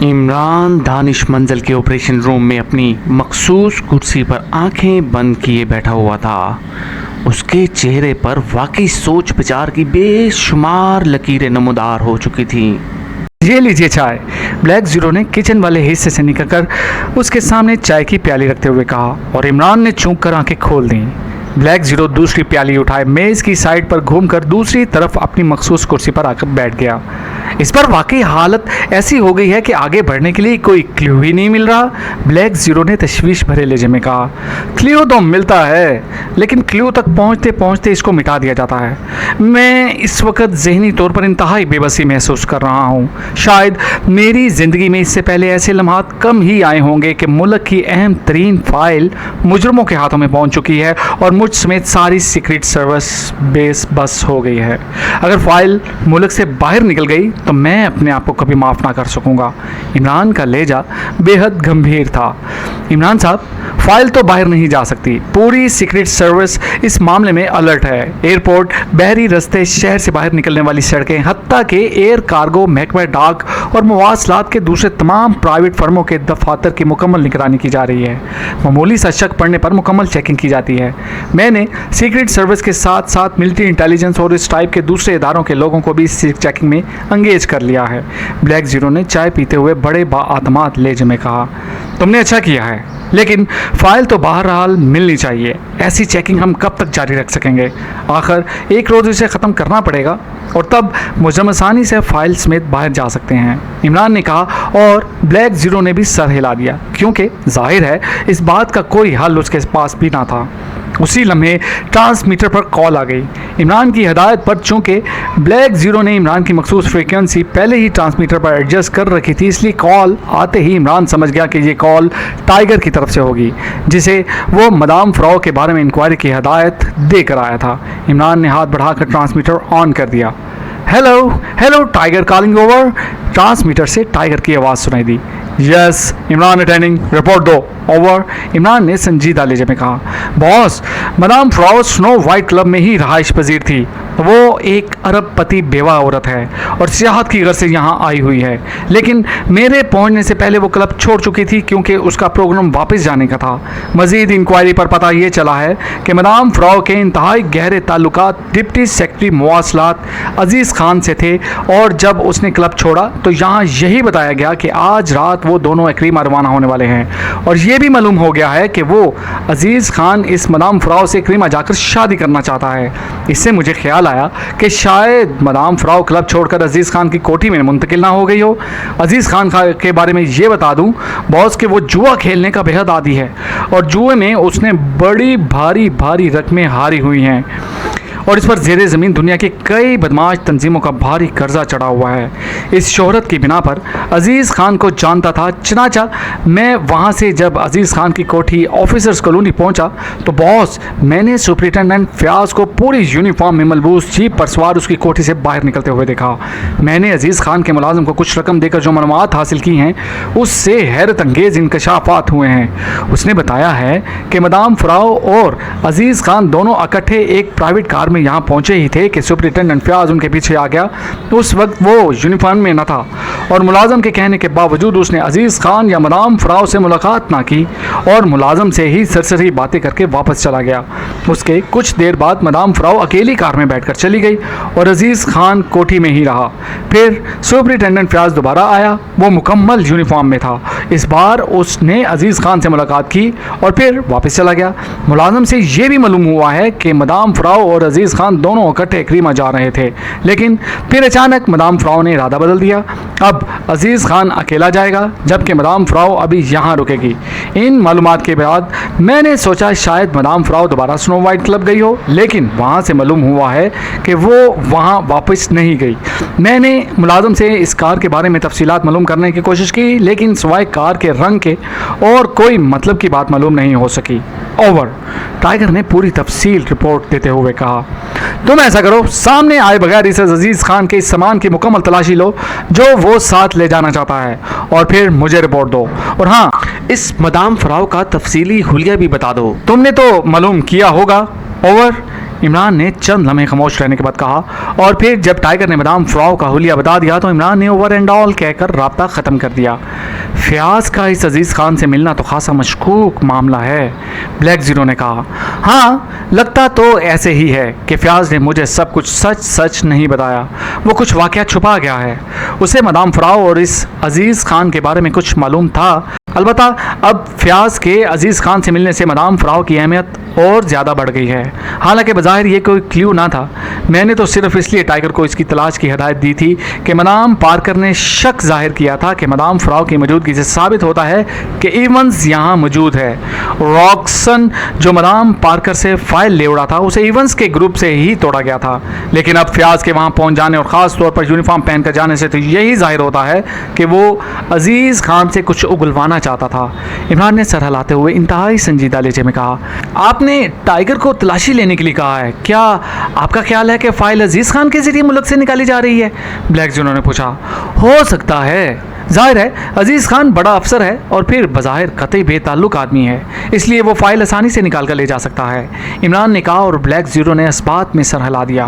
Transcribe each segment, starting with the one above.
इमरान दानिश मंजिल के operation room में अपनी मखसूस कुर्सी पर आंखें बंद किए बैठा हुआ था। उसके चेहरे पर वाकई सोच विचार की बेशुमार लकीरें नमूदार हो चुकी थीं। ये लीजिए चाय। ब्लैक जीरो ने किचन वाले हिस्से से निकलकर उसके सामने चाय की प्याली रखते हुए कहा और इमरान ने चूक कर आंखें खोल दी। ब्लैक जीरो दूसरी प्याली उठाए मेज़ की साइड पर घूमकर दूसरी तरफ अपनी मखसूस कुर्सी पर आकर बैठ गया। इस पर वाकई हालत ऐसी हो गई है कि आगे बढ़ने के लिए कोई क्लू ही नहीं मिल रहा। ब्लैक जीरो ने तशवीश भरे लहजे में कहा, क्लू तो मिलता है लेकिन क्लू तक पहुंचते पहुंचते इसको मिटा दिया जाता है। मैं इस वक्त जहनी तौर पर इंतहाई बेबसी महसूस कर रहा हूँ। शायद मेरी ज़िंदगी में इससे पहले ऐसे लम्हात कम ही आए होंगे कि मुल्क की अहम तरीन फाइल मुजरमों के हाथों में पहुँच चुकी है और मुझ समेत सारी सीक्रेट सर्विस बेस बस हो गई है। अगर फाइल मुल्क से बाहर निकल गई तो मैं अपने आप को कभी माफ़ ना कर सकूंगा। इमरान का लहजा बेहद गंभीर था। इमरान साहब, फाइल तो बाहर नहीं जा सकती। पूरी सीक्रेट सर्विस इस मामले में अलर्ट है। एयरपोर्ट, बहरी रास्ते, शहर से बाहर निकलने वाली सड़कें, हत्ता के एयर कार्गो, महकमा डाक और मवासलात के दूसरे तमाम प्राइवेट फर्मों के दफातर की मुकम्मल निगरानी की जा रही है। मामूली सा शक पड़ने पर मुकम्मल चेकिंग की जाती है। मैंने सीक्रेट सर्विस के साथ साथ मिलिट्री इंटेलिजेंस और इस टाइप के दूसरे इदारों के लोगों को भी इस चेकिंग में अंगेज कर लिया है। ब्लैक जीरो ने चाय पीते हुए बड़े बाआतमाद लहजे में कहा, तुमने अच्छा किया है, लेकिन फाइल तो बहरहाल मिलनी चाहिए। ऐसी चेकिंग हम कब तक जारी रख सकेंगे? आखिर एक रोज़ इसे ख़त्म करना पड़ेगा और तब मुजरम आसानी से फाइल समेत बाहर जा सकते हैं, इमरान ने कहा और ब्लैक जीरो ने भी सर हिला दिया, क्योंकि जाहिर है इस बात का कोई हल उसके पास भी ना था। उसी लम्हे ट्रांसमीटर पर कॉल आ गई। इमरान की हिदायत पर चूंकि ब्लैक जीरो ने इमरान की मखसूस फ्रीक्वेंसी पहले ही ट्रांसमीटर पर एडजस्ट कर रखी थी, इसलिए कॉल आते ही इमरान समझ गया कि ये कॉल टाइगर की तरफ से होगी, जिसे वो मदाम फ्राउ के बारे में इंक्वायरी की हिदायत देकर आया था। इमरान ने हाथ बढ़ाकर ट्रांसमीटर ऑन कर दिया। Hello hello, tiger calling over. Transmitter से टाइगर की आवाज़ सुनाई दी। यस इमरान अटेंडिंग, रिपोर्ट दो, ओवर। इमरान ने संजीदा लहजे में कहा, boss, madam Frau snow white club में ही रहाइश पजीर थी। वो एक अरबपति बेवा औरत है और सियाहत की गर्ज से यहाँ आई हुई है, लेकिन मेरे पहुँचने से पहले वो क्लब छोड़ चुकी थी क्योंकि उसका प्रोग्राम वापस जाने का था। मजीद इंक्वायरी पर पता ये चला है कि मदाम फ्राउ के इंतहाई गहरे ताल्लुकात डिप्टी सेक्रेटरी मवासलात अजीज़ खान से थे और जब उसने क्लब छोड़ा तो यहाँ यही बताया गया कि आज रात वो दोनों एक्रीमा रवाना होने वाले हैं और ये भी मालूम हो गया है कि वो अजीज़ खान इस मदाम फ्राउ से एक्रीमा जाकर शादी करना चाहता है। इससे मुझे ख्याल आया कि शायद मदाम फ्राउ क्लब छोड़कर अजीज़ खान की कोठी में मुंतकिल ना हो गई हो। अजीज़ खान के बारे में ये बता दूं बॉस कि वो जुआ खेलने का बेहद आदी है और जुए में उसने बड़ी भारी रकमें हारी हुई हैं और इस पर ज़ेरे ज़मीन दुनिया की कई बदमाश तंजीमों का भारी कर्जा चढ़ा हुआ है। इस शोहरत की बिना पर अजीज़ खान को जानता था। चनाचा मैं वहाँ से जब अजीज़ खान की कोठी ऑफिसर्स कॉलोनी पहुँचा तो बॉस, मैंने सुपरिटेंडेंट फ़याज़ को पूरी यूनिफॉर्म में मलबूस जीप पर सवार उसकी कोठी से बाहर निकलते हुए देखा। मैंने अजीज़ खान के मुलाजिम को कुछ रकम देकर जो मालूमात हासिल की हैं उससे हैरत अंगेज़ इंकशाफात हुए हैं। उसने बताया है कि मदाम फ्राउ और अजीज़ खान दोनों इकट्ठे एक प्राइवेट कार में यहाँ पहुँचे ही थे कि सुपरिटेंडेंट फ़याज़ उनके पीछे आ गया। उस वक्त वो यूनिफॉर्म में न था और मुलाजम के कहने के बावजूद उसने अजीज़ खान या मदाम फ्राउ से मुलाकात ना की और मुलाजम से ही सरसरी बातें करके वापस चला गया। उसके कुछ देर बाद मदाम फ्राउ अकेली कार में बैठकर चली गई और अजीज़ खान कोठी में ही रहा। फिर सुपरिटेंडेंट फ़याज़ दोबारा आया। वो मुकम्मल यूनिफॉर्म में था। इस बार उसने अजीज़ खान से मुलाकात की और फिर वापस चला गया। मुलाजम से ये भी मालूम हुआ है कि मदाम फ्राउ और अजीज़ खान दोनों इकट्ठे एक्रीमा जा रहे थे, लेकिन फिर अचानक मदाम फ्राउ ने इरादा बदल दिया। अब अजीज़ खान अकेला जाएगा जबकि मदाम फ्राउ अभी यहाँ रुकेगी। इन मालूमात के बाद मैंने सोचा शायद मदाम फ्राउ दोबारा स्नो वाइट क्लब गई हो, लेकिन वहाँ से मालूम हुआ है कि वो वहाँ वापस नहीं गई। मैंने मुलाजम से इस कार के बारे में तफसीलात मालूम करने की कोशिश की, लेकिन सिवाय कार के रंग के और कोई मतलब की बात मालूम नहीं हो सकी, ओवर। टाइगर ने पूरी तफसील रिपोर्ट देते हुए कहा, तुम ऐसा करो, सामने आए बगैर इस अजीज़ खान के इस सामान की मुकम्मल तलाशी लो जो वो साथ ले जाना चाहता है और फिर मुझे रिपोर्ट दो। और हाँ, इस मदाम फ्राउ का तफसीली हुलिया भी बता दो। तुमने तो मालूम किया होगा, ओवर। इमरान ने चंद लम्हे खामोश रहने के बाद कहा, और फिर जब टाइगर ने मदाम फ्राउ का हुलिया बता दिया तो इमरान ने ओवर एंड ऑल कहकर राब्ता ख़त्म कर दिया। फयाज का इस अजीज़ खान से मिलना तो खासा मशकूक मामला है, ब्लैक ज़ीरो ने कहा। हाँ, लगता तो ऐसे ही है कि फयाज ने मुझे सब कुछ सच सच नहीं बताया, वो कुछ वाक़या छुपा गया है। उसे मदाम फ्राउ और इस अजीज़ खान के बारे में कुछ मालूम था। अलबत्ता अब फयाज के अजीज़ खान से मिलने से मदाम फ्राउ की अहमियत और ज़्यादा बढ़ गई है। हालांकि बज़ाहिर ये कोई क्ल्यू ना था, मैंने तो सिर्फ इसलिए टाइगर को इसकी तलाश की हदायत दी थी कि मदाम पार्कर ने शक जाहिर किया था कि मदाम फ्राउ की मौजूदगी से साबित होता है कि इवंस यहाँ मौजूद है। रॉक्सन जो मदाम पार्कर से फाइल ले उड़ा था उसे इवंस के ग्रुप से ही तोड़ा गया था, लेकिन अब फयाज के वहाँ पहुँच जाने और ख़ास तौर पर यूनिफॉर्म पहन कर जाने से तो यही जाहिर होता है कि वो अजीज़ खान से कुछ उगलवाना चाहता था। इमरान ने सर हिलाते हुए इंतहाई संजीदा लहजे में कहा, आपने टाइगर को तलाशी लेने के लिए कहा है, क्या आपका ख्याल है कि फाइल अजीज़ खान के जरिए मुल्क से निकाली जा रही है? ब्लैक ज़ीरो ने पूछा। हो सकता है, जाहिर है अजीज़ खान बड़ा अफसर है और फिर बज़ाहिर कतई बेताल्लुक आदमी है, इसलिए वो फाइल आसानी से निकाल कर ले जा सकता है, इमरान ने कहा। और ब्लैक ज़ीरो ने इस बात में सर हिला दिया।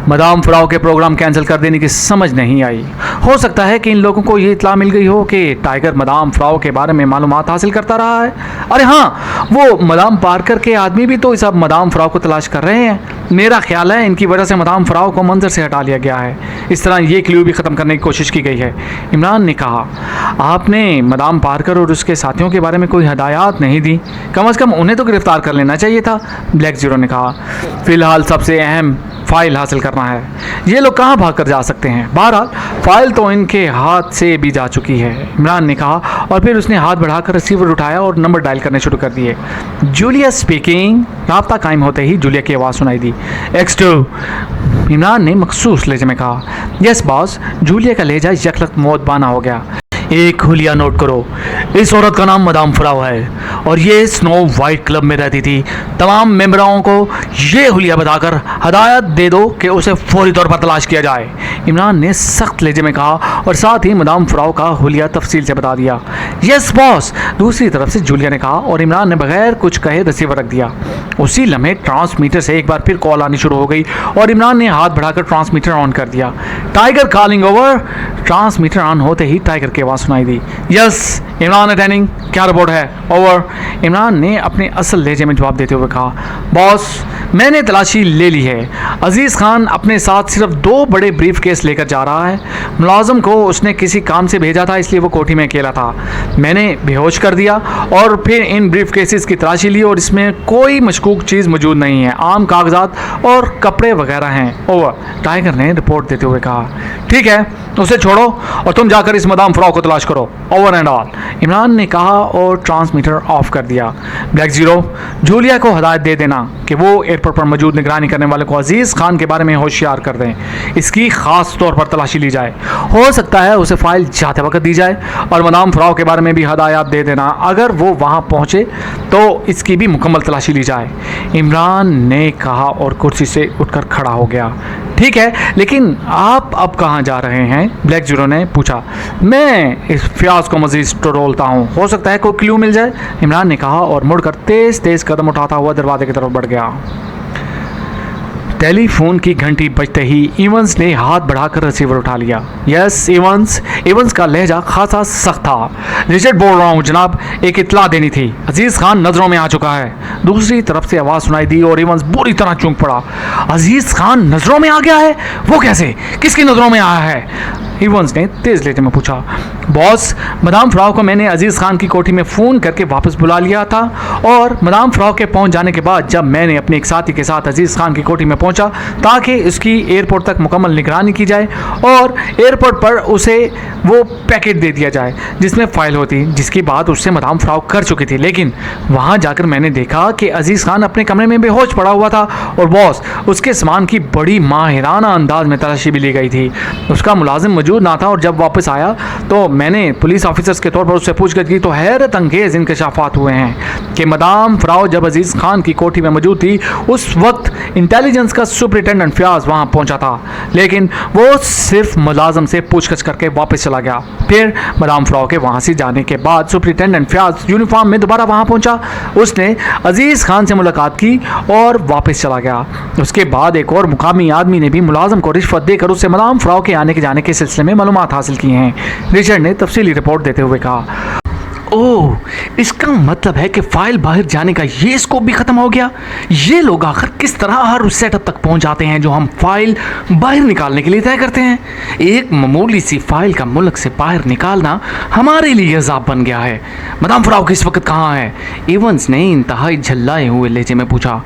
मदाम फ्राउ के प्रोग्राम कैंसिल कर देने की समझ नहीं आई। हो सकता है कि इन लोगों को ये इत्तला मिल गई हो कि टाइगर मदाम फ्राउ के बारे में मालूमात हासिल करता रहा है। अरे हाँ, वो मदाम पार्कर के आदमी भी तो इस अब मदाम फ्राउ को तलाश कर रहे हैं। मेरा ख्याल है इनकी वजह से मदाम फ्राउ को मंजर से हटा लिया गया है। इस तरह ये क्ल्यू भी ख़त्म करने की कोशिश की गई है, इमरान ने कहा। आपने मदाम पार्कर और उसके साथियों के बारे में कोई हदायत नहीं दी, कम से कम उन्हें तो गिरफ्तार कर लेना चाहिए था, ब्लैक ज़ीरो ने कहा। फिलहाल सबसे अहम फाइल हासिल करना है। ये लोग कहाँ भाग कर जा सकते हैं? बहरहाल फाइल तो इनके हाथ से भी जा चुकी है, इमरान ने कहा। और फिर उसने हाथ बढ़ाकर रिसीवर उठाया और नंबर डायल करने शुरू कर दिए। Julia speaking. राब्ता कायम होते ही जूलिया की आवाज़ सुनाई दी। X2। इमरान ने मखसूस लहजे में कहा। Yes boss. जूलिया का लहजा यकलख्त मौतबाना हो गया। एक हुलिया नोट करो, इस औरत का नाम मदाम फ्राउ है और ये स्नो वाइट क्लब में रहती थी। तमाम मेंबरों को ये हुलिया बताकर हदायत दे दो कि उसे फौरी तौर पर तलाश किया जाए, इमरान ने सख्त लहजे में कहा और साथ ही मदाम फ्राउ का हुलिया तफसील से बता दिया। यस बॉस, दूसरी तरफ से जूलिया ने कहा और इमरान ने बगैर कुछ कहे रिसीवर रख दिया। उसी लम्हे ट्रांसमीटर से एक बार फिर कॉल आनी शुरू हो गई और इमरान ने हाथ बढ़ाकर ट्रांसमीटर ऑन कर दिया। Tiger calling over. Transmitter on होते ही टाइगर की आवाज़ सुनाई दी। यस इमरान अटेंडिंग, क्या रिपोर्ट है? ओवर। इमरान ने अपने असल लहजे में जवाब देते हुए कहा। बॉस, मैंने तलाशी ले ली है। अजीज़ खान अपने साथ सिर्फ 2 बड़े ब्रीफ केस लेकर जा रहा है। मुलाजिम को उसने किसी काम से भेजा था, इसलिए वो कोठी में अकेला था। मैंने बेहोश कर दिया और फिर इन ब्रीफ केसेस की तलाशी ली और इसमें कोई मशकूक चीज़ मौजूद नहीं है, आम कागजात और कपड़े वगैरह हैं। ओवर। टाइगर ने रिपोर्ट देते हुए कहा। ठीक है, उसे छोड़ो और तुम जाकर इस मदाम फ्राउ को तलाश करो। ओवर एंड ऑल, इमरान ने कहा और ट्रांसमीटर ऑफ कर दिया। ब्लैक ज़ीरो, जूलिया को हदायत दे देना कि वो एयरपोर्ट पर मौजूद निगरानी करने वाले को अजीज़ खान के बारे में होशियार कर दें। इसकी ख़ास तौर पर तलाशी ली जाए। हो सकता है उसे फाइल जाते वक्त दी जाए और मदाम फ्राउ के बारे में भी हदायत दे देना। अगर वो वहाँ पहुँचे तो इसकी भी मुकम्मल तलाशी ली जाए, इमरान ने कहा और कुर्सी से उठकर खड़ा हो गया। ठीक है, लेकिन आप अब कहाँ जा रहे हैं? ब्लैक ज़ीरो ने पूछा। मैं इस फयाज को मज़ीद टटोलता हूँ, हो सकता है कोई क्लू मिल जाए, इमरान ने कहा और मुड़कर तेज़ तेज़ कदम उठाता हुआ दरवाजे की तरफ बढ़ गया। टेलीफोन की घंटी बजते ही इवंस ने हाथ बढ़ाकर रिसीवर उठा लिया। Yes Evans. इवंस का लहजा खासा सख्त था। रिचर्ड बोल रहा हूँ जनाब, एक इत्तला देनी थी। अजीज़ खान नज़रों में आ चुका है। दूसरी तरफ से आवाज़ सुनाई दी और इवंस बुरी तरह चौंक पड़ा। अजीज़ खान नज़रों में आ गया है? वो कैसे? किसकी नज़रों में आया है? इवंस ने तेज़ लहजे में पूछा। बॉस, मदाम फ्राउ को मैंने अजीज़ खान की कोठी में फ़ोन करके वापस बुला लिया था और मदाम फ्राउ के पहुंच जाने के बाद जब मैंने अपने एक साथी के साथ अजीज़ खान की कोठी में पहुंचा ताकि उसकी एयरपोर्ट तक मुकम्मल निगरानी की जाए और एयरपोर्ट पर उसे वो पैकेट दे दिया जाए जिसमें फ़ाइल होती, जिसकी बात उससे मदाम फ्राउ कर चुकी थी। लेकिन वहाँ जाकर मैंने देखा कि अजीज़ खान अपने कमरे में बेहोश पड़ा हुआ था और बॉस, उसके सामान की बड़ी माहिराना अंदाज में तलाशी भी ली गई थी। उसका मुलाजिम मौजूद ना था और जब वापस आया तो मैंने पुलिस ऑफिसर्स के तौर पर उससे पूछताछ की तो हैरत अंगेज इंकशाफात हुए हैं कि मदाम फ्राउ जब अजीज़ खान की कोठी में मौजूद थी उस वक्त इंटेलिजेंस का सुपरिटेंडेंट फयाज वहाँ पहुँचा था, लेकिन वो सिर्फ मुलाजम से पूछताछ करके वापस चला गया। फिर मदाम फ्राउ के वहाँ से जाने के बाद सुपरिटेंडेंट फयाज यूनिफॉर्म में दोबारा वहाँ पहुँचा, उसने अजीज़ खान से मुलाकात की और वापस चला गया। उसके बाद एक और मुकामी आदमी ने भी मुलाजम को रिश्वत देकर उससे मदाम फ्राउ के आने के जाने के सिलसिले में मालूमात हासिल की हैं। रिचर्ड ने तफसीली रिपोर्ट देते हुए कहा, ओह, इसका मतलब है कि फाइल बाहर जाने का ये स्कोप भी खत्म हो गया। ये लोग आखिर किस तरह हर उस सेटअप तक पहुंच जाते हैं जो हम फाइल बाहर निकालने के लिए तय करते हैं। एक मामूली सी फाइल का मुल्क से बाहर निकालना हमारे लिए अजाब बन गया है। मदाम फ्राउ किस वक्त कहाँ है? इवंस ने इंतहाई झल्लाए हुए लहजे में पूछा।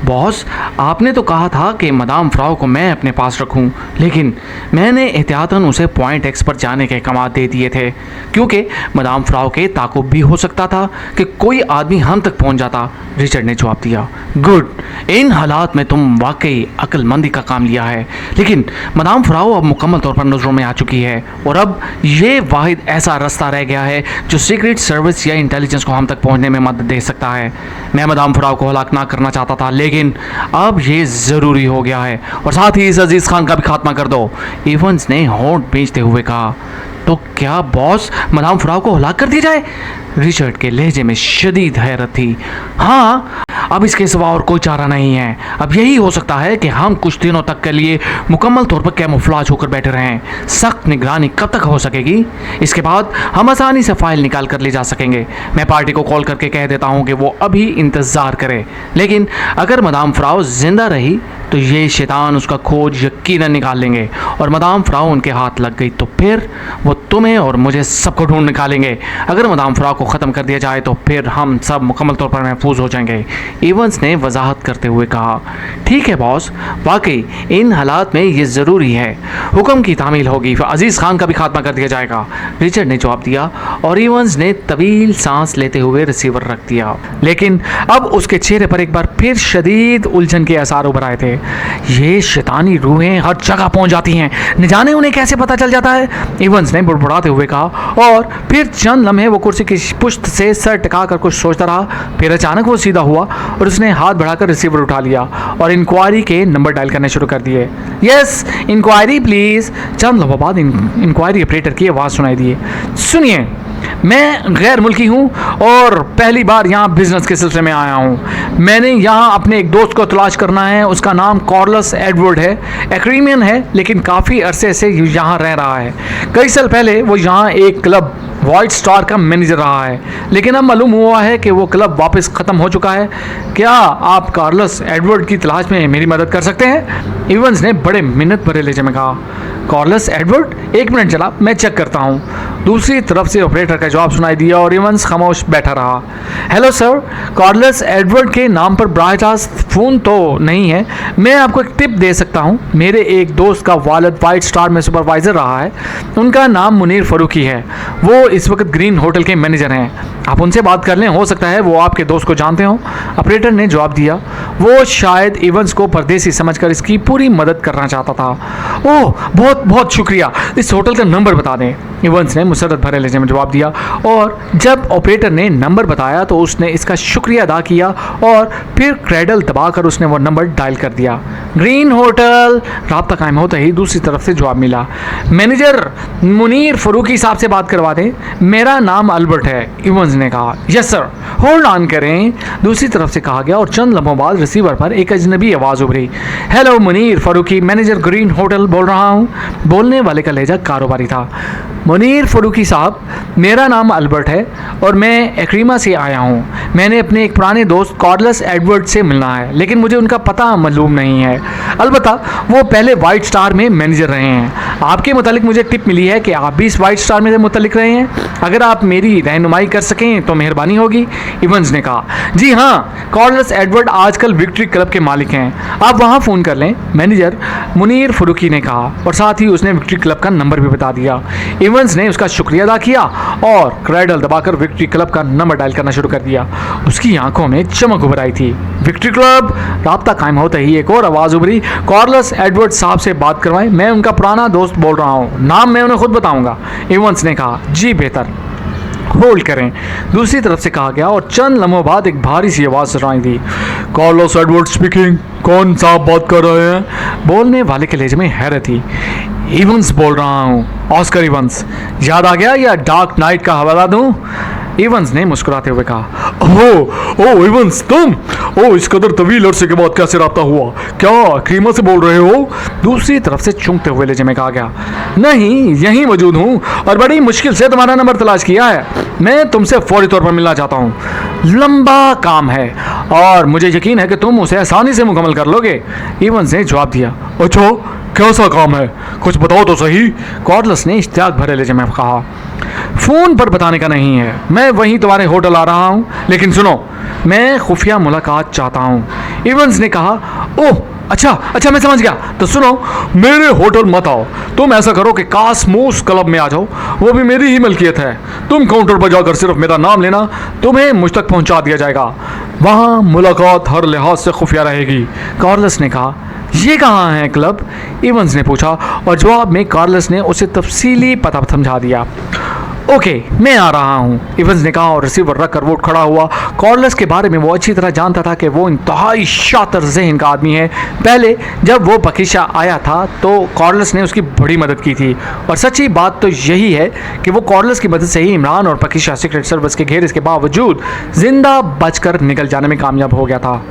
बॉस, आपने तो कहा था कि मदाम फ्राउ को मैं अपने पास रखूं, लेकिन मैंने एहतियातन उसे पॉइंट एक्स पर जाने के अहकाम दे दिए थे, क्योंकि मदाम फ्राउ के ताकुब भी हो सकता था कि कोई आदमी हम तक पहुंच जाता। रिचर्ड ने जवाब दिया, गुड, इन हालात में तुम वाकई अक्लमंदी का काम लिया है, लेकिन मदाम फ्राउ अब मुकम्मल तौर पर नजरों में आ चुकी है और अब ये वाहिद ऐसा रास्ता रह गया है जो सीक्रेट सर्विस या इंटेलिजेंस को हम तक पहुंचने में मदद दे सकता है। मैं मदाम फ्राउ को हलाक ना करना चाहता था, लेकिन अब ये ज़रूरी हो गया है, और साथ ही इस अजीज़ खान का भी खात्मा कर दो। इवंस ने होंठ बेचते हुए कहा, तो क्या बॉस मदाम फ्राउ को हलाक कर दिया जाए? रिचर्ड के लहजे में शदीद हैरत थी। हाँ, अब इसके सिवा और कोई चारा नहीं है। अब यही हो सकता है कि हम कुछ दिनों तक के लिए मुकम्मल तौर पर कैमोफ्लाज होकर बैठे रहें। सख्त निगरानी कब तक हो सकेगी? इसके बाद हम आसानी से फाइल निकाल कर ले जा सकेंगे। मैं पार्टी को कॉल करके कह देता हूँ कि वो अभी इंतज़ार करे, लेकिन अगर मदाम फ्राउ जिंदा रही तो ये शैतान उसका खोज यकीनन निकाल लेंगे, और मदाम फ्राउ उनके हाथ लग गई तो फिर वो तुम्हें और मुझे सबको ढूंढ निकालेंगे। अगर मदाम फ्राउ को ख़त्म कर दिया जाए तो फिर हम सब मुकम्मल तौर पर महफूज हो जाएंगे। इवंस ने वजाहत करते हुए कहा, ठीक है बॉस, वाकई इन हालात में ये ज़रूरी है। हुक्म की तामील होगी, अजीज़ खान का भी खात्मा कर दिया जाएगा। रिचर्ड ने जवाब दिया और इवंस ने तवील सांस लेते हुए रिसीवर रख दिया, लेकिन अब उसके चेहरे पर एक बार फिर शदीद उलझन के आसार उभर आए थे। ये शैतानी रूहें हर जगह पहुंच जाती हैं, न जाने उन्हें कैसे पता चल जाता है, इवंस ने बुड़बुड़ाते हुए कहा, और फिर चंद लम्हे वो कुर्सी की पुश्त से सर टिकाकर कुछ सोचता रहा। फिर अचानक वो सीधा हुआ और उसने हाथ बढ़ाकर रिसीवर उठा लिया और इंक्वायरी के नंबर डायल करने शुरू कर दिए। Yes, inquiry please. चंद लम्हों बाद इंक्वायरी ऑपरेटर की आवाज़ सुनाई दी, सुनिए, मैं गैर मुल्की हूँ और पहली बार यहाँ बिजनेस के सिलसिले में आया हूँ। मैंने यहाँ अपने एक दोस्त को तलाश करना है। उसका नाम कार्लस एडवर्ड है, एक्रीमियन है, लेकिन काफ़ी अरसे से यहाँ रह रहा है। कई साल पहले वो यहाँ एक क्लब वाइट स्टार का मैनेजर रहा है, लेकिन अब मालूम हुआ है कि वो क्लब वापस ख़त्म हो चुका है। क्या आप कार्लस एडवर्ड की तलाश में मेरी मदद कर सकते हैं? इवंस ने बड़े मिन्नत भरे लहजे में कहा। कार्लस एडवर्ड, एक मिनट चला, मैं चेक करता हूँ। दूसरी तरफ से ऑपरेटर का जवाब सुनाई दिया और इवंस खामोश बैठा रहा। हेलो सर, कार्लस एडवर्ड के नाम पर ब्राह रास्त फ़ोन तो नहीं है। मैं आपको एक टिप दे सकता हूँ। मेरे एक दोस्त का वालिद वाइट स्टार में सुपरवाइज़र रहा है। उनका नाम मुनीर फ़ारूकी है। वो इस वक्त ग्रीन होटल के मैनेजर हैं। आप उनसे बात कर लें, हो सकता है वो आपके दोस्त को जानते हों। ऑपरेटर ने जवाब दिया। वो शायद इवंस को परदेसी समझकर इसकी पूरी मदद करना चाहता था। ओह, बहुत बहुत शुक्रिया, इस होटल का नंबर बता दें। इवंस ने मुसरत भरे लहजे में जवाब दिया, और जब ऑपरेटर ने नंबर बताया तो उसने इसका शुक्रिया अदा किया और फिर क्रेडल दबाकर उसने वो नंबर डायल कर दिया। Green hotel. राब्ता कायम होते ही दूसरी तरफ से जवाब मिला। मैनेजर मुनीर फ़ारूकी साहब से बात करवा दें, मेरा नाम अल्बर्ट है। इवंस ने कहा। यस सर, होल्ड ऑन करें, दूसरी तरफ से कहा गया, और चंद लम्हों बाद रिसीवर पर एक अजनबी आवाज़ उभरी। Hello Munir Farooqui, manager green hotel बोल रहा हूँ। बोलने वाले का लहजा कारोबारी था। मुनीर फ़ारूकी साहब, मेरा नाम अल्बर्ट है और मैं एक्रीमा से आया हूँ। मैंने अपने एक पुराने दोस्त कार्लस एडवर्ड से मिलना है, लेकिन मुझे उनका पता मालूम नहीं है। अलबत्ता वो पहले वाइट स्टार में मैनेजर रहे हैं। आपके मुतालिक मुझे टिप मिली है कि आप भी इस वाइट स्टार में मुतल्लिक रहे हैं। अगर आप मेरी रहनुमाई कर सकें तो मेहरबानी होगी। इवंस ने कहा। जी हाँ, कार्लस एडवर्ड आजकल विक्ट्री क्लब के मालिक हैं, आप वहाँ फ़ोन कर लें, मैनेजर मुनीर फरूकी ने कहा और साथ ही उसने विक्ट्री क्लब का नंबर भी बता दिया। इवंस ने उसका शुक्रिया अदा किया और क्रेडल दबाकर विक्ट्री क्लब का नंबर डायल करना शुरू कर दिया। उसकी आंखों में चमक उभर आई थी। Victory club. राब्ता कायम होते ही एक और आवाज़ उभरी, कार्लस एडवर्ड साहब से बात करवाएं, मैं उनका पुराना दोस्त बोल रहा हूँ, नाम मैं उन्हें खुद बताऊंगा। इवंस ने कहा, जी बेहतर, होल्ड करें। दूसरी तरफ से कहा गया और चंद लम्हों बाद एक भारी सी आवाज़ सुनाई दी, कार्लोस एडवर्ड स्पीकिंग, कौन साहब बात कर रहे हैं? बोलने वाले के लहजे में हैरत थी। इवंस बोल रहा हूँ, ऑस्कर इवंस। याद आ गया या डार्क नाइट का हवाला दूँ? इवंस ने मुस्कुराते हुए कहा, ओह इवंस तुम, इस कदर तवील अरसे के बाद कैसे राब्ता हुआ? क्या क्रीमा से बोल रहे हो? दूसरी तरफ से चूंकते हुए लहजे में कहा गया, नहीं यहीं मौजूद हूँ और बड़ी मुश्किल से तुम्हारा नंबर तलाश किया है। मैं तुमसे फौरी तौर पर मिलना चाहता हूँ। लंबा काम है और मुझे यकीन है कि तुम उसे आसानी से मुकम्मल कर लोगे। इवंस ने जवाब दिया, अच्छा कैसा काम है, कुछ बताओ तो सही। कार्लस ने इश्तियाक भरे लहजे में कहा, फ़ोन पर बताने का नहीं है, मैं वहीं तुम्हारे होटल आ रहा हूँ, लेकिन सुनो, मैं खुफिया मुलाकात चाहता हूँ। इवंस ने कहा, ओह अच्छा मैं समझ गया, तो सुनो, मेरे होटल मत आओ, तुम ऐसा करो कि कासमोस क्लब में आ जाओ, वो भी मेरी ही मिल्कियत है। तुम काउंटर पर जाकर सिर्फ मेरा नाम लेना, तुम्हें मुझ तक पहुंचा दिया जाएगा। वहाँ मुलाकात हर लिहाज से खुफिया रहेगी। कार्लस ने कहा, ये कहाँ है क्लब? इवंस ने पूछा और जवाब में कार्लस ने उसे तफसीली पता समझा दिया। ओके, मैं आ रहा हूँ, इवंस ने कहा और रिसीवर रखकर वो खड़ा हुआ। कार्लस के बारे में वो अच्छी तरह जानता था कि वो इंतहाई शातिर ज़हन का आदमी है। पहले जब वो पकीशा आया था तो कार्लस ने उसकी बड़ी मदद की थी और सच्ची बात तो यही है कि वो कार्लस की मदद से ही इमरान और पकीशा सीक्रेट सर्विस के घेरे के बावजूद जिंदा बचकर निकल जाने में कामयाब हो गया था।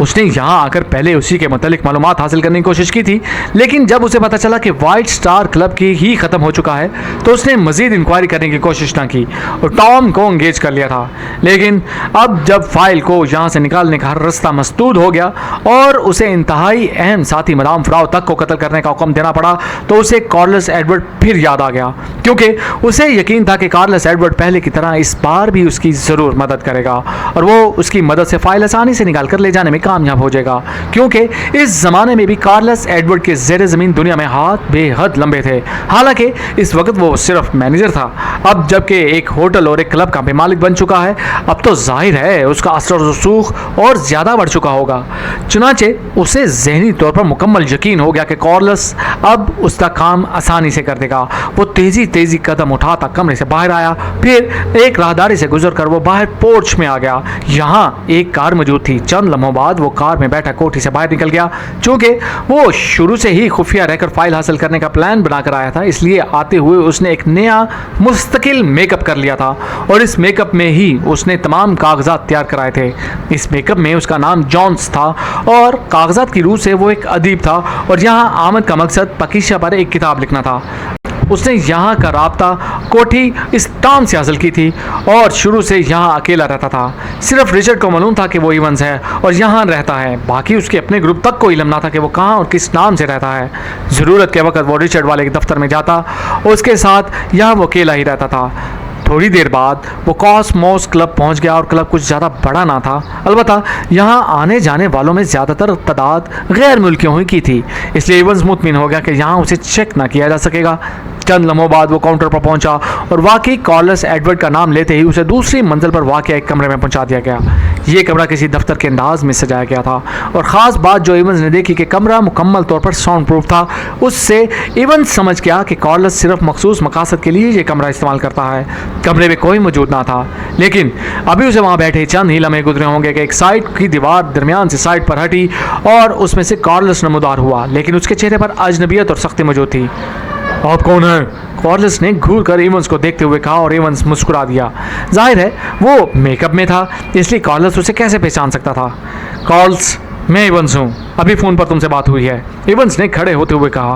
उसने यहाँ आकर पहले उसी के मुतालिक मालूमात हासिल करने की कोशिश की थी, लेकिन जब उसे पता चला कि वाइट स्टार क्लब की ही ख़त्म हो चुका है तो उसने मज़ीद इंक्वायरी करने की कोशिश ना की और टॉम को इंगेज कर लिया था। लेकिन अब जब फाइल को यहाँ से निकालने का हर रास्ता मसदूद हो गया और उसे इंतहाई अहम साथी मदाम फ्राउ तक को कत्ल करने का हुक्म देना पड़ा तो उसे कार्लस एडवर्ड फिर याद आ गया, क्योंकि उसे यकीन था कि कार्लस एडवर्ड पहले की तरह इस बार भी उसकी ज़रूर मदद करेगा और वो उसकी मदद से फाइल आसानी से निकाल कर ले जाने में कामयाब हो जाएगा, क्योंकि इस ज़माने में भी कार्लस एडवर्ड के ज़ेरे ज़मीन दुनिया में हाथ बेहद लंबे थे। हालांकि इस वक्त वो सिर्फ मैनेजर था, अब जबकि एक होटल और एक क्लब का भी मालिक बन चुका है, अब तो जाहिर है उसका असर रसूख और ज़्यादा बढ़ चुका होगा। चुनाचे उसे ज़हनी तौर पर मुकम्मल यकीन हो गया कि कार्लस अब उसका काम आसानी से कर देगा। वो तेज़ी कदम उठाता कमरे से बाहर आया, फिर एक राहदारी से गुजर कर वो बाहर पोर्च में आ गया। यहाँ एक कार मौजूद थी। चंद लम्हों बाद वो कार में बैठा कोठी से बाहर निकल गया। चूंकि वो शुरू से ही खुफिया रहकर फाइल हासिल करने का प्लान बनाकर आया था, इसलिए आते हुए उसने एक नया मुस्तकिल मेकअप कर लिया था और इस मेकअप में ही उसने तमाम कागजात तैयार कराए थे। इस मेकअप में उसका नाम जॉन्स था और कागजात की रूह से वो एक अदीब था और यहाँ आमद का मकसद पकीशा पर एक किताब लिखना था। उसने यहाँ का राब्ता कोठी इस टाउन से हासिल की थी और शुरू से यहाँ अकेला रहता था। सिर्फ रिचर्ड को मालूम था कि वो इवंस है और यहाँ रहता है, बाकी उसके अपने ग्रुप तक को इल्म ना था कि वो कहाँ और किस नाम से रहता है। ज़रूरत के वक्त वो रिचर्ड वाले के दफ्तर में जाता, उसके साथ यहाँ वो अकेला ही रहता था। थोड़ी देर बाद वो कॉसमोस क्लब पहुंच गया और क्लब कुछ ज़्यादा बड़ा ना था, अलबत्ता यहाँ आने जाने वालों में ज़्यादातर तादाद गैर मुल्कियों की थी, इसलिए इवंस मुतमिन हो गया कि यहाँ उसे चेक ना किया जा सकेगा। चंद लम्हों बाद वो काउंटर पर पहुंचा और वाकई कार्लस एडवर्ड का नाम लेते ही उसे दूसरी मंजिल पर वाक़ एक कमरे में पहुंचा दिया गया। ये कमरा किसी दफ्तर के अंदाज में सजाया गया था और ख़ास बात जो इवंस ने देखी कि कमरा मुकम्मल तौर पर साउंड प्रूफ था, उससे इवंस समझ गया कि कार्लस सिर्फ मखसूस मकासद के लिए ये कमरा इस्तेमाल करता है। कमरे में कोई मौजूद ना था, लेकिन अभी उसे वहाँ बैठे चंद ही लम्हे गुजरे होंगे कि एक साइड की दीवार दरमियान से साइड पर हटी और उसमें से कार्लस नमूदार हुआ, लेकिन उसके चेहरे पर अजनबियत और सख्ती मौजूद थी। आप कौन हैं? कार्लस ने घूर कर इवंस को देखते हुए कहा और इवंस मुस्कुरा दिया। जाहिर है वो मेकअप में था, इसलिए कार्लस उसे कैसे पहचान सकता था। कार्लस, मैं इवंस हूँ, अभी फ़ोन पर तुमसे बात हुई है। एवंस ने खड़े होते हुए कहा।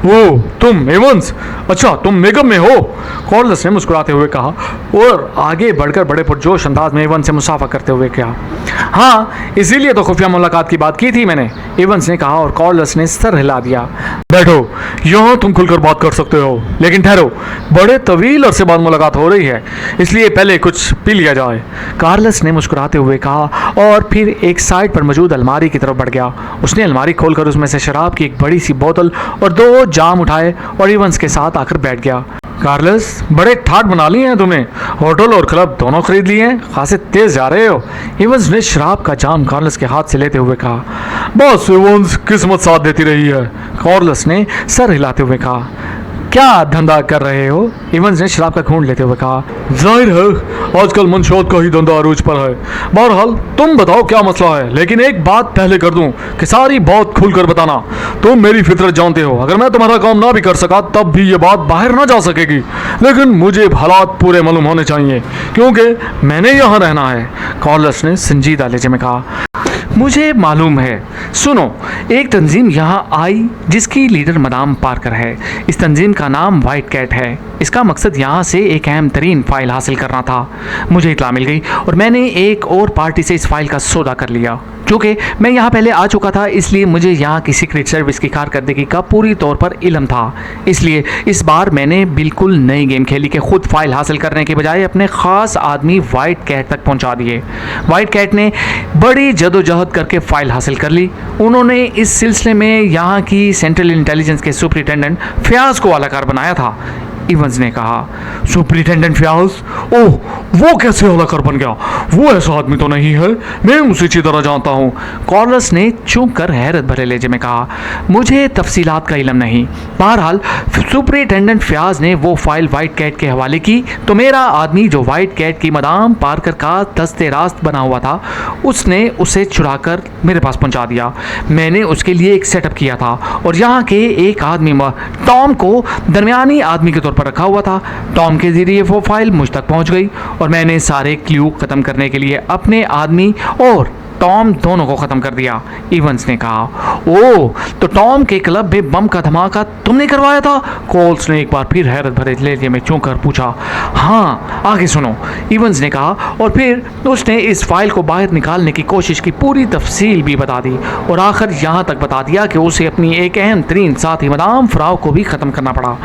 ओ तुम एवंस, अच्छा तुम मेकअप में हो? कॉर्डलस ने मुस्कुराते हुए कहा और आगे बढ़कर बड़े पुरजोश अंदाज में एवंस से मुसाफा करते हुए कहा। हाँ, इसीलिए तो खुफिया मुलाकात की बात की थी मैंने, एवंस ने कहा और कॉर्डलस ने सर हिला दिया। बैठो, यहाँ तुम खुलकर बात कर सकते हो, लेकिन ठहरो, बड़े तवील अरसे बाद मुलाकात हो रही है, इसलिए पहले कुछ पी लिया जाए, कार्लस ने मुस्कुराते हुए कहा और फिर एक साइड पर मौजूद अलमारी की तरफ बढ़ गया। उसने अलमारी खोलकर उसमें से शराब की एक बड़ी सी बोतल और 2 जाम उठाए और इवंस के साथ आकर बैठ गया। कार्लस, बड़े ठाट बना लिए हैं तुमने, होटल और क्लब दोनों खरीद लिए हैं, खासे तेज जा रहे हो, इवंस ने शराब का जाम कार्लस के हाथ से लेते हुए कहा। बस इवंस, किस्मत साथ देती रही है, कार्लस ने सर हिलाते हुए कहा। क्या धंधा कर रहे हो? इवंस ने शराब का घूंट लेते हुए कहा। जाहिर है आजकल मंशोत का ही धंधा अरूज पर है। बहरहाल तुम बताओ क्या मसला है, लेकिन एक बात पहले कर दूं कि सारी बात खुलकर बताना। तुम मेरी फितरत जानते हो, अगर मैं तुम्हारा काम ना भी कर सका तब भी ये बात बाहर ना जा सकेगी, लेकिन मुझे हालात पूरे मालूम होने चाहिए क्योंकि मैंने यहाँ रहना है, कार्लस ने संजीदा लहजे में कहा। मुझे मालूम है, सुनो, एक तंजीम यहाँ आई जिसकी लीडर मदाम पार्कर है। इस तंजीम का नाम वाइट कैट है। इसका मकसद यहाँ से एक अहम तरीन फाइल हासिल करना था। मुझे इत्तला मिल गई और मैंने एक और पार्टी से इस फाइल का सौदा कर लिया। चूँकि मैं यहाँ पहले आ चुका था, इसलिए मुझे यहाँ की सीक्रेट सर्विस की कारकर्दगी का पूरी तौर पर इल्म था। इसलिए इस बार मैंने बिल्कुल नई गेम खेली कि खुद फाइल हासिल करने के बजाय अपने ख़ास आदमी वाइट कैट तक पहुँचा दिए। वाइट कैट ने बड़ी जदोजहद करके फाइल हासिल कर ली। उन्होंने इस सिलसिले में यहाँ की सेंट्रल इंटेलिजेंस के सुपरिटेंडेंट फ्याज को अलाकार बनाया था। इवंस ने कहा। सुपरिटेंडेंट फ्याज? ओह, वो कैसे अलाकार बन गया? वो ऐसा आदमी तो नहीं है, मैं उसे अच्छी तरह जानता हूँ, कार्लस ने चूक कर हैरत भरे लहजे में कहा। मुझे तफसीलात का इल्म नहीं। बहरहाल सुपरिटेंडेंट फ्याज ने वो फाइल वाइट कैट के हवाले की तो मेरा आदमी जो वाइट कैट की मदाम पार्कर का दस्ते रास्त बना हुआ था, उसने उसे चुराकर मेरे पास पहुंचा दिया। मैंने उसके लिए एक सेटअप किया था और यहाँ के एक आदमी टॉम को दरमियानी आदमी के तौर पर रखा हुआ था। टॉम के जरिए वो फाइल मुझ तक पहुंच गई और मैंने सारे क्लू खत्म करने के लिए अपने आदमी और टॉम दोनों को ख़त्म कर दिया। इवंस ने कहा। ओह, तो टॉम के क्लब में बम का धमाका तुमने करवाया था? कोल्स ने एक बार फिर हैरत भरे लहजे में चौंक कर पूछा। हाँ, आगे सुनो, इवंस ने कहा और फिर उसने इस फाइल को बाहर निकालने की कोशिश की पूरी तफसील भी बता दी और आखिर यहाँ तक बता दिया कि उसे अपनी एक अहम तरीन साथी मदाम फ्राउ को भी ख़त्म करना पड़ा।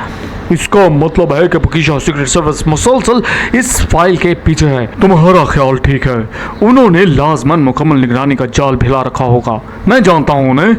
इसका मतलब है कि पकीशा सीक्रेट सर्विस मुसलसल इस फाइल के पीछे है। तुम्हारा ख्याल ठीक है, उन्होंने लाजमन मुकम्मल निगरानी का जाल भिला रखा होगा, मैं जानता हूँ उन्हें,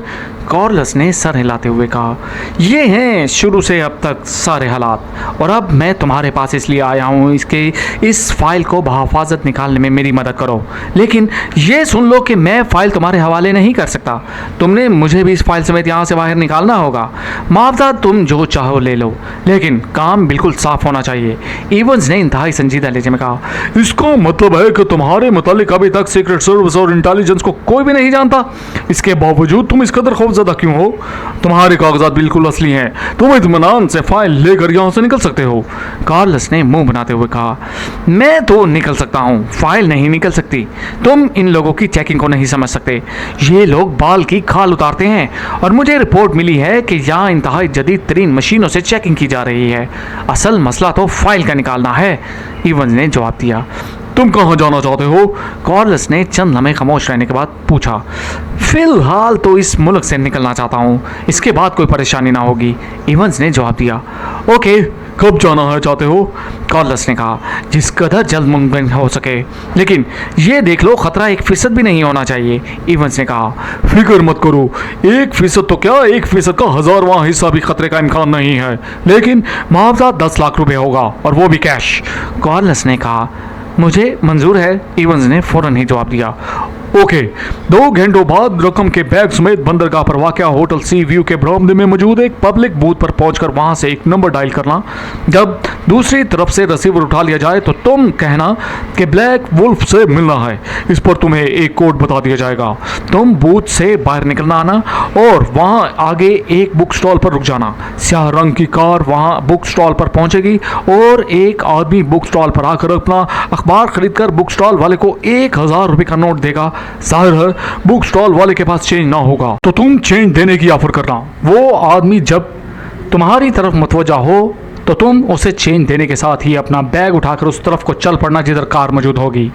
कार्लस ने सर हिलाते हुए कहा। ये हैं शुरू से अब तक सारे हालात और अब मैं तुम्हारे पास इसलिए आया हूँ इसके इस फाइल को बहिफाजत निकालने में मेरी मदद करो। लेकिन ये सुन लो कि मैं फ़ाइल तुम्हारे हवाले नहीं कर सकता, तुमने मुझे भी इस फाइल समेत यहाँ से बाहर निकालना होगा। मुआवजा तुम जो चाहो ले लो, लेकिन काम बिल्कुल साफ होना चाहिए, इवंस ने इंतहाई संजीदा लहजे में कहा। इसका मतलब है कि तुम्हारे मुतालिक अभी तक सीक्रेट सर्विस और इंटेलिजेंस को कोई भी नहीं जानता, इसके बावजूद तुम इस कदर खौफजदा क्यों हो? तुम्हारे कागजात बिल्कुल असली हैं, तुम इत्मीनान से फाइल लेकर यहाँ से निकल सकते हो, कार्लस ने मुंह बनाते हुए कहा। मैं तो निकल सकता हूँ, फाइल नहीं निकल सकती। तुम इन लोगों की चेकिंग को नहीं समझ सकते, ये लोग बाल की खाल उतारते हैं और मुझे रिपोर्ट मिली है कि यहाँ इंतहाई जदीद तरीन मशीनों से चेकिंग की जा रही है। असल मसला तो फाइल का निकालना है, इवंस ने जवाब दिया। तुम कहाँ जाना चाहते हो? कार्लस ने चंद लम्हे खामोश रहने के बाद पूछा। फिलहाल तो इस मुल्क से निकलना चाहता हूँ, इसके बाद कोई परेशानी ना होगी, इवंस ने जवाब दिया। ओके, कब जाना है चाहते हो? कार्लस ने कहा। जिस कदर जल्द मुमकिन हो सके, लेकिन ये देख लो खतरा 1% भी नहीं होना चाहिए, इवंस ने कहा। फिक्र मत करो, 1% तो क्या 1% का 1000वां हिस्सा भी खतरे का इम्कान नहीं है, लेकिन मुआवजा 10 लाख रुपए होगा और वो भी कैश, कार्लस ने कहा। मुझे मंजूर है, इवंस ने फौरन ही जवाब दिया। ओके, 2 घंटों बाद रकम के बैग समेत बंदरगाह पर वाक़या होटल सी व्यू के बरामदे में मौजूद एक पब्लिक बूथ पर पहुंचकर वहां से एक नंबर डायल करना। जब दूसरी तरफ से रिसीवर उठा लिया जाए तो तुम कहना कि ब्लैक वुल्फ से मिलना है। इस पर तुम्हें एक कोड बता दिया जाएगा। तुम बूथ से बाहर निकलना आना और वहां आगे एक बुक स्टॉल पर रुक जाना। स्याह रंग की कार वहां बुक स्टॉल पर पहुंचेगी और एक आदमी बुक स्टॉल पर आकर अपना अखबार खरीद कर बुक स्टॉल वाले को 1000 रुपये का नोट देगा जाहिर है बुक स्टॉल वाले के पास चेंज ना होगा, तो तुम चेंज देने की ऑफर करना। वो आदमी जब तुम्हारी तरफ मुतवज्जा हो तो तुम उसे चेंज देने के साथ ही अपना बैग उठाकर उस तरफ को चल पड़ना जिधर कार मौजूद होगी।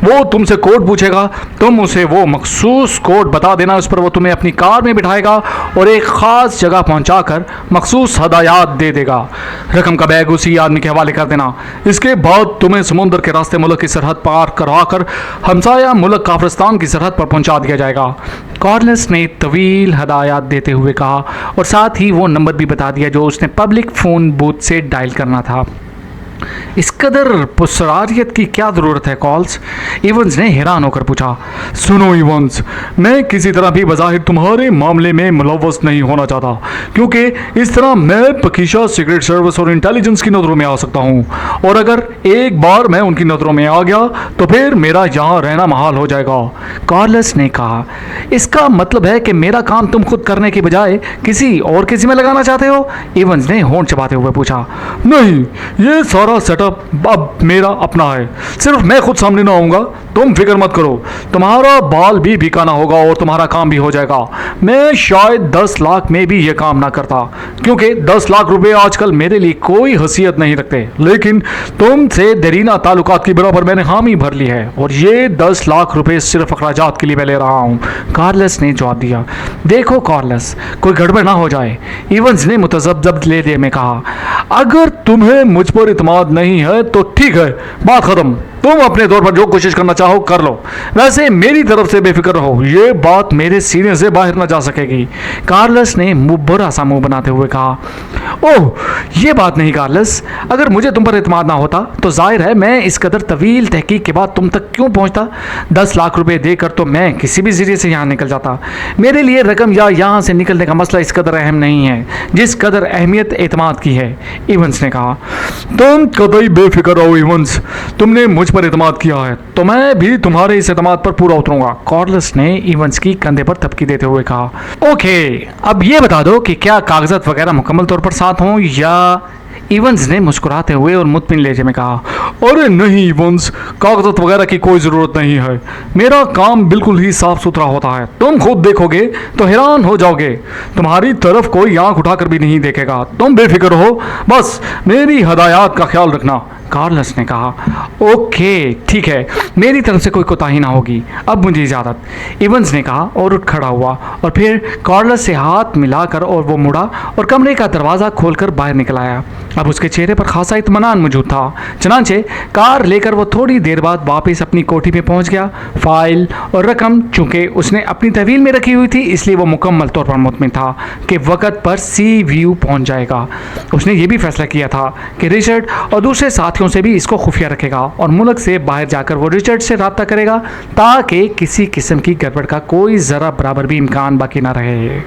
वो तुमसे कोड पूछेगा, तुम उसे वो मखसूस कोड बता देना, उस पर वो तुम्हें अपनी कार में बिठाएगा और एक ख़ास जगह पहुंचाकर मखसूस हदायत दे देगा। रकम का बैग उसी आदमी के हवाले कर देना। इसके बाद तुम्हें समुंदर के रास्ते मुल्क की सरहद पार कराकर हमसाया मुल्क काफिरिस्तान की सरहद पर पहुंचा दिया जाएगा। कॉर्लिस ने तवील हदायत देते हुए कहा और साथ ही वो नंबर भी बता दिया जो उसने पब्लिक फ़ोन बूथ से डायल करना था। इस कदर पुसरारियत की क्या ज़रूरत है कॉल्स? इवंस ने हैरान होकर पूछा। सुनो इवंस, मैं किसी तरह भी बज़ाहिर तुम्हारे मामले में मुलव्वस नहीं होना चाहता, क्योंकि इस तरह मैं पकीशा सीक्रेट सर्विस और इंटेलिजेंस की नज़रों में आ सकता हूँ, और अगर एक बार मैं उनकी नज़रों में आ गया तो फिर मेरा यहाँ रहना महाल हो जाएगा। कॉर्लिस ने कहा, इसका मतलब है कि मेरा काम तुम खुद करने की बजाय किसी में लगाना चाहते हो? इवंस ने होंठ चबाते हुए पूछा। नहीं, ये सारा सेटअप अब मेरा अपना है, सिर्फ मैं खुद सामने ना आऊंगा। तुम फिक्र मत करो, तुम्हारा बाल भी बिकाना होगा और तुम्हारा काम भी हो जाएगा। मैं शायद 10 लाख में भी ये काम ना करता, क्योंकि 10 लाख रुपए आजकल मेरे लिए कोई हसीयत नहीं रखते, लेकिन तुमसे देरीना ताल्लुकात की बराबर मैंने हामी भर ली है और ये 10 लाख रुपए सिर्फ अखराजात के लिए मैं ले रहा हूँ। कॉर्लिस ने जवाब दिया। देखो कॉर्लिस, कोई गड़बड़ ना हो जाए, इवंस ने मुतज़ब्ज़ब लेते में कहा। अगर तुम्हें मुझ पर इत्मीनान नहीं है तो ठीक है, बात खत्म। तुम अपने तौर पर जो कोशिश करना चाहो कर लो, वैसे मेरी तरफ से बेफिक्र रहो, ये बात मेरे सीने से बाहर ना जा सकेगी। कॉर्लिस ने बुरा सा मुंह बनाते हुए कहा। ओह, ये बात नहीं कॉर्लिस, अगर मुझे तुम पर इत्मीनान ना होता तो जाहिर है मैं इस कदर तवील तहकीक के बाद तुम तक क्यों पहुंचता। 10 लाख रुपए देकर तो मैं किसी भी जरिए से यहाँ निकल जाता। मेरे लिए रकम या यहाँ से निकलने का मसला इस कदर अहम नहीं है जिस कदर अहमियत एतमाद की है, इवंस ने कहा। तुम कतई बेफिक्र रहो इवंस, तुमने मुझ पर इत्मीनान किया है तो मैं भी तुम्हारे इस इत्मीनान पर पूरा उतरूंगा। कॉर्लिस ने इवंस की कंधे पर थपकी देते हुए कहा। ओके, अब ये बता दो कि क्या कागजात वगैरह मुकम्मल तौर पर साथ हों या? इवंस ने मुस्कुराते हुए और मुतमिन लहजे में कहा। अरे नहीं इवंस, कागजात वगैरह की कोई ज़रूरत नहीं है, मेरा काम बिल्कुल ही साफ सुथरा होता है। तुम खुद देखोगे तो हैरान हो जाओगे, तुम्हारी तरफ कोई आंख उठाकर भी नहीं देखेगा। तुम बेफिक्र हो, बस मेरी हदायत का ख्याल रखना। कॉर्लिस ने कहा। ओके ठीक है, मेरी तरफ से कोई कोताही ना होगी, अब मुझे इजाज़त, इवंस ने कहा और उठ खड़ा हुआ और फिर कॉर्लिस से हाथ मिलाकर और वो मुड़ा और कमरे का दरवाज़ा खोलकर बाहर निकल आया। अब उसके चेहरे पर खासा इत्मीनान मौजूद था। चनांचे कार लेकर वो थोड़ी देर बाद वापस अपनी कोठी में पहुंच गया। फाइल और रकम चूंकि उसने अपनी तहवील में रखी हुई थी, इसलिए वो मुकम्मल तौर पर मुतमिन था कि वक़्त पर सी व्यू पहुँच जाएगा। उसने ये भी फैसला किया था कि रिचर्ड और दूसरे साथियों से भी इसको खुफिया रखेगा और मुल्क से बाहर जाकर वो रिचर्ड से रब्ता करेगा ताकि किसी किस्म की गड़बड़ का कोई ज़रा बराबर भी इम्कान बाकी ना रहे।